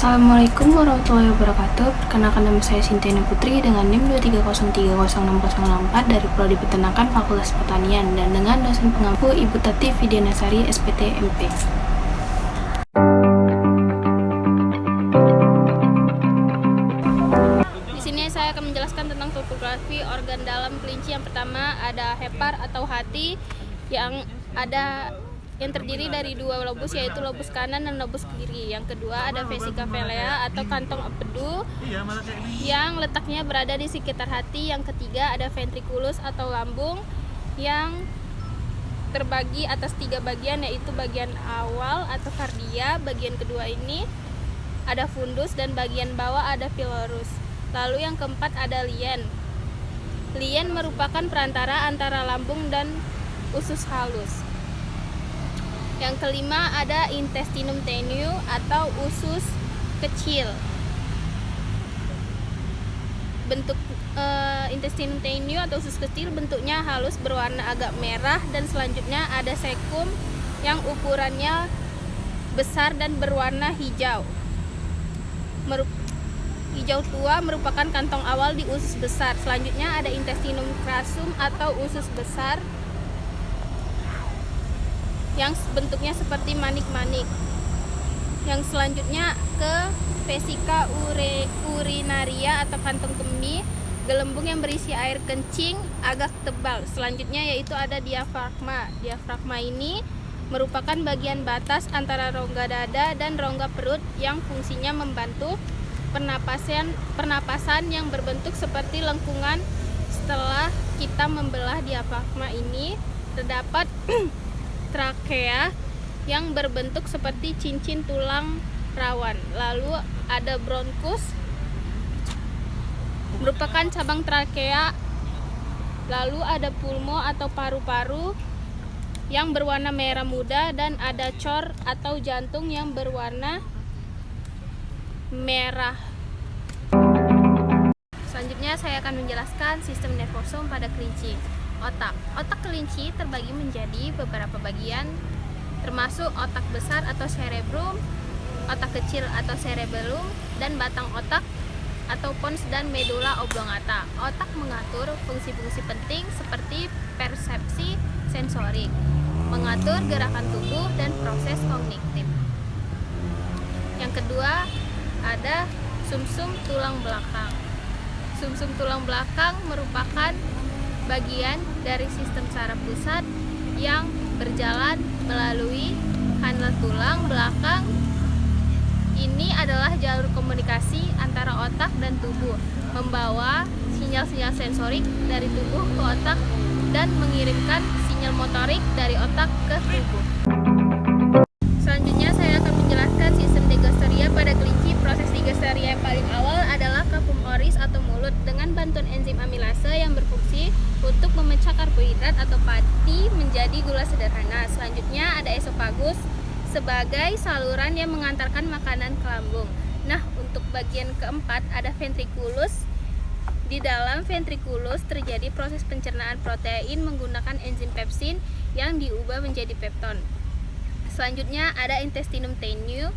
Assalamualaikum warahmatullahi wabarakatuh. Perkenalkan nama saya Sintiana Putri dengan NIM 230306064 dari Prodi Peternakan Fakultas Pertanian dan dengan dosen pengampu Ibu Tati Vidianasari SPT MP. Di sini saya akan menjelaskan tentang topografi organ dalam kelinci. Yang pertama ada hepar atau hati yang terdiri dari dua lobus, yaitu lobus kanan dan lobus kiri. Yang kedua ada vesica velea atau kantong empedu yang letaknya berada di sekitar hati. Yang ketiga ada ventriculus atau lambung yang terbagi atas tiga bagian, yaitu bagian awal atau kardia, bagian kedua ini ada fundus, dan bagian bawah ada pilorus. Lalu yang keempat ada lien. Lien merupakan perantara antara lambung dan usus halus. Yang kelima ada intestinum tenue atau usus kecil. Bentuk intestinum tenue atau usus kecil bentuknya halus berwarna agak merah, dan selanjutnya ada cecum yang ukurannya besar dan berwarna hijau. Hijau tua merupakan kantong awal di usus besar. Selanjutnya ada intestinum crassum atau usus besar yang bentuknya seperti manik-manik. Yang selanjutnya ke vesica urinaria atau kantong kemih, gelembung yang berisi air kencing agak tebal. Selanjutnya yaitu ada diafragma. Diafragma ini merupakan bagian batas antara rongga dada dan rongga perut yang fungsinya membantu pernapasan yang berbentuk seperti lengkungan. Setelah kita membelah diafragma ini, terdapat trakea yang berbentuk seperti cincin tulang rawan. Lalu ada bronkus, merupakan cabang trakea. Lalu ada pulmo atau paru-paru yang berwarna merah muda, dan ada cor atau jantung yang berwarna merah. Selanjutnya saya akan menjelaskan sistem nervosum pada kelinci. Otak kelinci terbagi menjadi beberapa bagian, termasuk otak besar atau cerebrum, otak kecil atau cerebellum, dan batang otak atau pons dan medula oblongata. Otak mengatur fungsi-fungsi penting seperti persepsi sensorik, mengatur gerakan tubuh, dan proses kognitif. Yang kedua ada sumsum tulang belakang. Sumsum tulang belakang merupakan bagian dari sistem saraf pusat yang berjalan melalui kanal tulang belakang. Ini adalah jalur komunikasi antara otak dan tubuh, membawa sinyal-sinyal sensorik dari tubuh ke otak dan mengirimkan sinyal motorik dari otak ke tubuh. Selanjutnya saya akan menjelaskan sistem digasteria pada kelinci. Proses digasteria yang paling awal adalah kapum oris atau mulut dengan bantuan enzim amilase yang berfungsi untuk memecah karbohidrat atau pati menjadi gula sederhana. Selanjutnya ada esofagus sebagai saluran yang mengantarkan makanan ke lambung. Nah, untuk bagian keempat ada ventriculus. Di dalam ventriculus terjadi proses pencernaan protein menggunakan enzim pepsin yang diubah menjadi pepton. Selanjutnya ada intestinum tenue.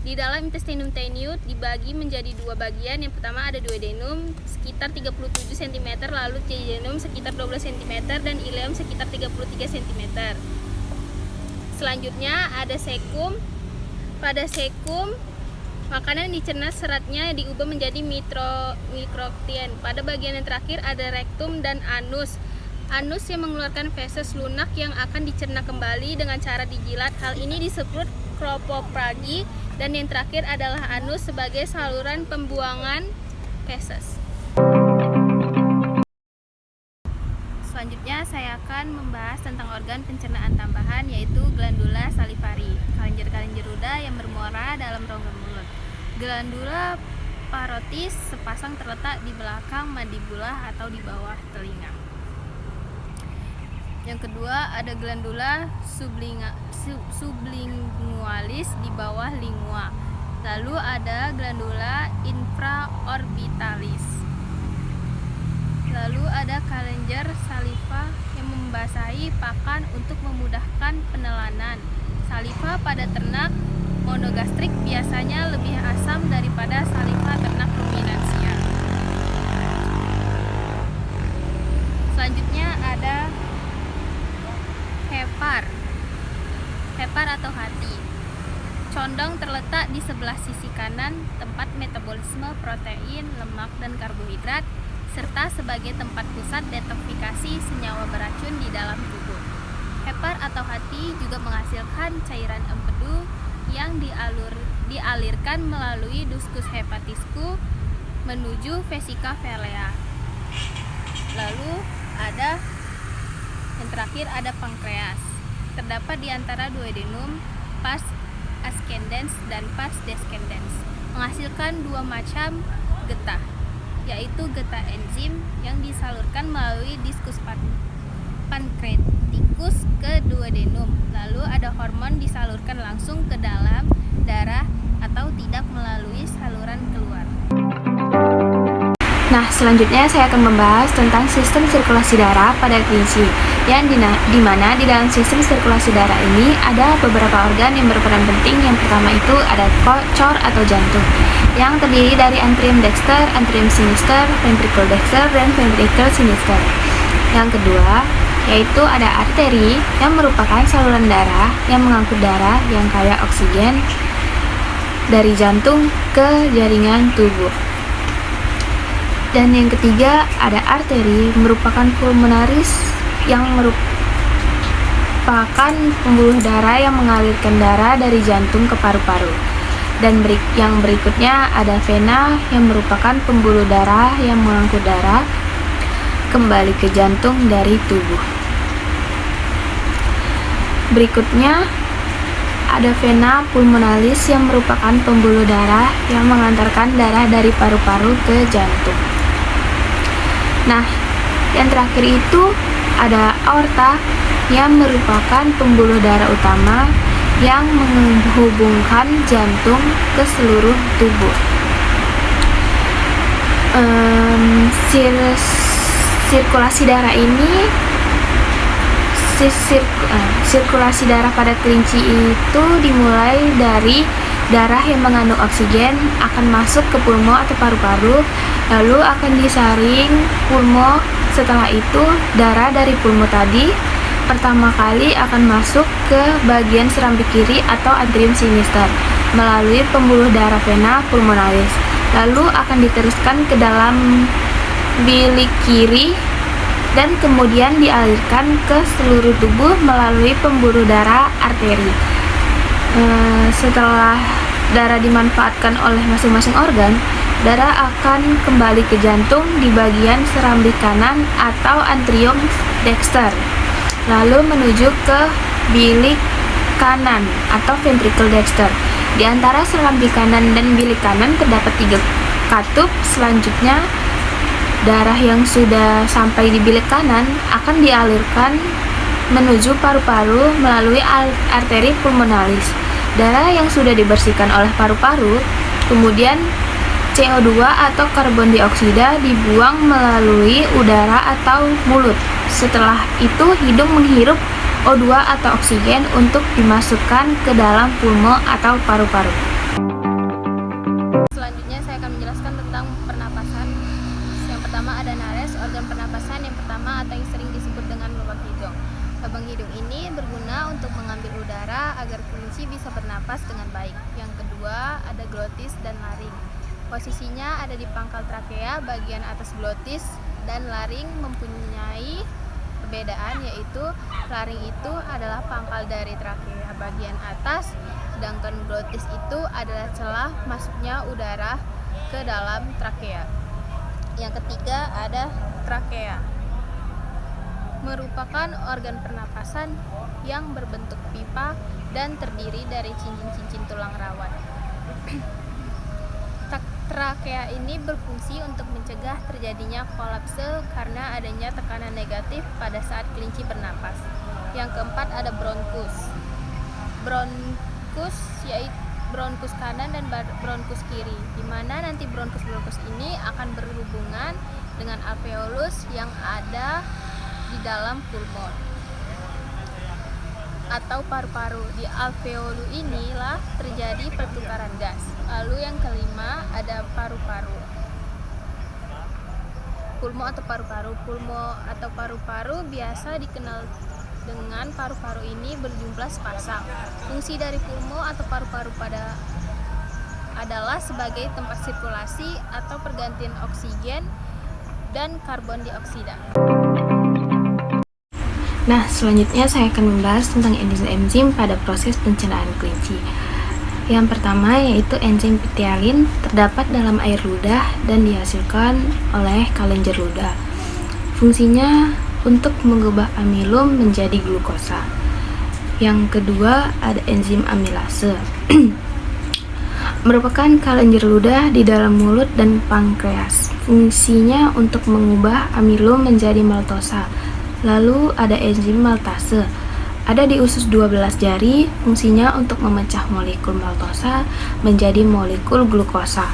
Di dalam intestinum tenue dibagi menjadi dua bagian. Yang pertama ada duodenum sekitar 37 cm, lalu jejunum sekitar 12 cm, dan ileum sekitar 33 cm. Selanjutnya ada cecum. Pada cecum, makanan yang dicerna seratnya diubah menjadi mikronutrien. Pada bagian yang terakhir ada rektum dan anus. Anus yang mengeluarkan feses lunak yang akan dicerna kembali dengan cara dijilat. Hal ini disebut kropopragi. Dan yang terakhir adalah anus sebagai saluran pembuangan feses. Selanjutnya saya akan membahas tentang organ pencernaan tambahan, yaitu glandula salivari, kelenjar-kelenjar ludah yang bermuara dalam rongga mulut. Glandula parotis sepasang terletak di belakang mandibula atau di bawah telinga. Yang kedua ada glandula sublingualis di bawah lingua. Lalu ada glandula infraorbitalis. Lalu ada kelenjar saliva yang membasahi pakan untuk memudahkan penelanan. Saliva pada ternak Monogastrik biasanya lebih asam daripada saliva ternak ruminansia. Selanjutnya ada hepar. Hepar atau hati. Condong terletak di sebelah sisi kanan tempat metabolisme protein, lemak, dan karbohidrat, serta sebagai tempat pusat detoksifikasi senyawa beracun di dalam tubuh. Hepar atau hati juga menghasilkan cairan empedu yang dialirkan melalui ductus hepatisku menuju vesika velea. Lalu yang terakhir ada pankreas. Terdapat di antara duodenum, pars ascendens dan pars descendens, menghasilkan dua macam getah, yaitu getah enzim yang disalurkan melalui diskus pankreatikus ke duodenum. Lalu ada hormon disalurkan langsung ke dalam darah atau tidak melalui saluran keluar. Nah, selanjutnya saya akan membahas tentang sistem sirkulasi darah pada kelinci, yang dimana di dalam sistem sirkulasi darah ini ada beberapa organ yang berperan penting. Yang pertama itu ada cor atau jantung, yang terdiri dari atrium dexter, atrium sinister, ventricle dexter, dan ventricle sinister. Yang kedua yaitu ada arteri, yang merupakan saluran darah yang mengangkut darah yang kaya oksigen dari jantung ke jaringan tubuh. Dan yang ketiga ada arteri, merupakan pulmonaris, yang merupakan pembuluh darah yang mengalirkan darah dari jantung ke paru-paru. Dan yang berikutnya ada vena, yang merupakan pembuluh darah yang mengangkut darah kembali ke jantung dari tubuh. Berikutnya ada vena pulmonalis, yang merupakan pembuluh darah yang mengantarkan darah dari paru-paru ke jantung. Nah, yang terakhir itu ada aorta, yang merupakan pembuluh darah utama yang menghubungkan jantung ke seluruh tubuh. Sirkulasi darah ini sirkulasi darah pada kelinci itu dimulai dari darah yang mengandung oksigen akan masuk ke pulmo atau paru-paru, lalu akan disaring pulmo. Setelah itu darah dari pulmo tadi pertama kali akan masuk ke bagian serambi kiri atau atrium sinister melalui pembuluh darah vena pulmonalis, lalu akan diteruskan ke dalam bilik kiri dan kemudian dialirkan ke seluruh tubuh melalui pembuluh darah arteri. Setelah darah dimanfaatkan oleh masing-masing organ, darah akan kembali ke jantung di bagian serambi kanan atau atrium dexter, lalu menuju ke bilik kanan atau ventricle dexter. Di antara serambi kanan dan bilik kanan terdapat 3 katup. Selanjutnya darah yang sudah sampai di bilik kanan akan dialirkan menuju paru-paru melalui arteri pulmonalis. Darah yang sudah dibersihkan oleh paru-paru, kemudian CO2 atau karbon dioksida dibuang melalui udara atau mulut. Setelah itu hidung menghirup O2 atau oksigen untuk dimasukkan ke dalam pulmo atau paru-paru. Selanjutnya saya akan menjelaskan tentang pernapasan. Yang pertama ada nares, organ pernapasan yang pertama atau yang sering disebut dengan lubang hidung. Lubang hidung ini berguna untuk mengambil udara agar kelinci bisa bernapas dengan baik. Yang kedua ada glotis dan laring. Posisinya ada di pangkal trakea, bagian atas glotis dan laring mempunyai perbedaan, yaitu laring itu adalah pangkal dari trakea bagian atas, sedangkan glotis itu adalah celah masuknya udara ke dalam trakea. Yang ketiga ada trakea, merupakan organ pernapasan yang berbentuk pipa dan terdiri dari cincin-cincin tulang rawan. Trakea ini berfungsi untuk mencegah terjadinya kolapse karena adanya tekanan negatif pada saat kelinci bernapas. Yang keempat ada bronkus. Bronkus yaitu bronkus kanan dan bronkus kiri, di mana nanti bronkus ini akan berhubungan dengan alveolus yang ada di dalam pulmon. atau paru-paru. Di alveolu inilah terjadi pertukaran gas. Lalu yang kelima ada paru-paru. Pulmo atau paru-paru. Pulmo atau paru-paru biasa dikenal dengan paru-paru ini berjumlah sepasang. Fungsi dari pulmo atau paru-paru adalah sebagai tempat sirkulasi atau pergantian oksigen dan karbon dioksida. Nah, selanjutnya saya akan membahas tentang enzim-enzim pada proses pencernaan kelinci. Yang pertama yaitu enzim ptyalin, terdapat dalam air ludah dan dihasilkan oleh kelenjar ludah. Fungsinya untuk mengubah amilum menjadi glukosa. Yang kedua ada enzim amilase. Merupakan kelenjar ludah di dalam mulut dan pankreas. Fungsinya untuk mengubah amilum menjadi maltosa. Lalu ada enzim maltase. Ada di usus 12 jari, fungsinya untuk memecah molekul maltosa menjadi molekul glukosa.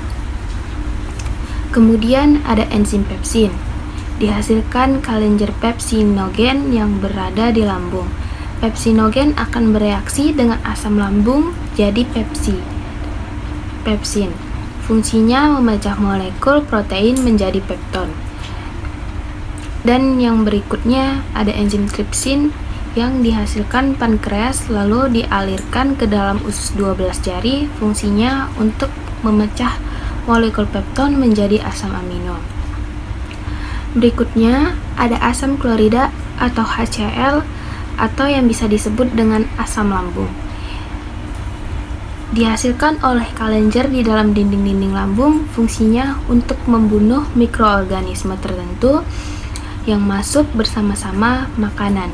Kemudian ada enzim pepsin. Dihasilkan kelenjar pepsinogen yang berada di lambung. Pepsinogen akan bereaksi dengan asam lambung jadi pepsin. Fungsinya memecah molekul protein menjadi pepton. Dan yang berikutnya ada enzim tripsin yang dihasilkan pankreas lalu dialirkan ke dalam usus 12 jari. Fungsinya untuk memecah molekul pepton menjadi asam amino. Berikutnya ada asam klorida atau HCl atau yang bisa disebut dengan asam lambung. Dihasilkan oleh kelenjar di dalam dinding-dinding lambung. Fungsinya untuk membunuh mikroorganisme tertentu yang masuk bersama-sama makanan.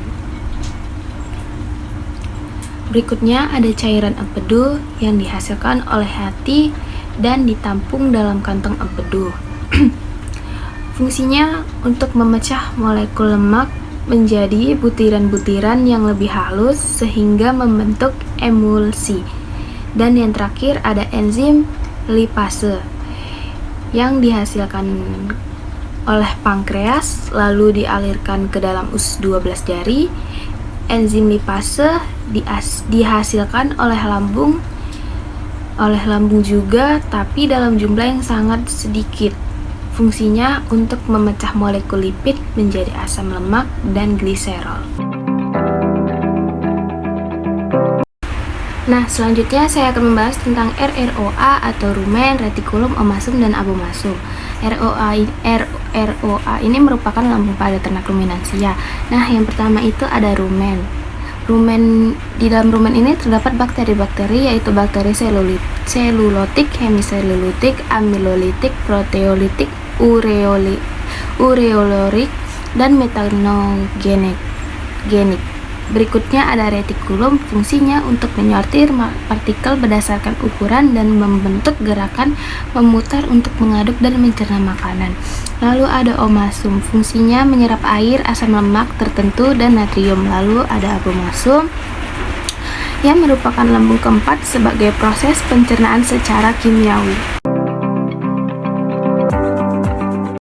Berikutnya ada cairan empedu yang dihasilkan oleh hati dan ditampung dalam kantong empedu. Fungsinya untuk memecah molekul lemak menjadi butiran-butiran yang lebih halus sehingga membentuk emulsi. Dan yang terakhir ada enzim lipase yang dihasilkan oleh pankreas lalu dialirkan ke dalam usus 12 jari. Enzim lipase dihasilkan oleh lambung juga, tapi dalam jumlah yang sangat sedikit. Fungsinya untuk memecah molekul lipid menjadi asam lemak dan gliserol. Nah, selanjutnya saya akan membahas tentang RROA atau rumen, retikulum, omasum, dan abomasum. ROA ini merupakan lambung pada ternak ruminansia. Nah, yang pertama itu ada rumen. Di dalam rumen ini terdapat bakteri-bakteri yaitu bakteri selulotik, hemiselulotik, amilolitik, proteolitik, ureolorik, dan metanogenik. Berikutnya ada retikulum, fungsinya untuk menyortir partikel berdasarkan ukuran dan membentuk gerakan memutar untuk mengaduk dan mencerna makanan. Lalu ada omasum, fungsinya menyerap air, asam lemak tertentu, dan natrium. Lalu ada abomasum yang merupakan lambung keempat sebagai proses pencernaan secara kimiawi.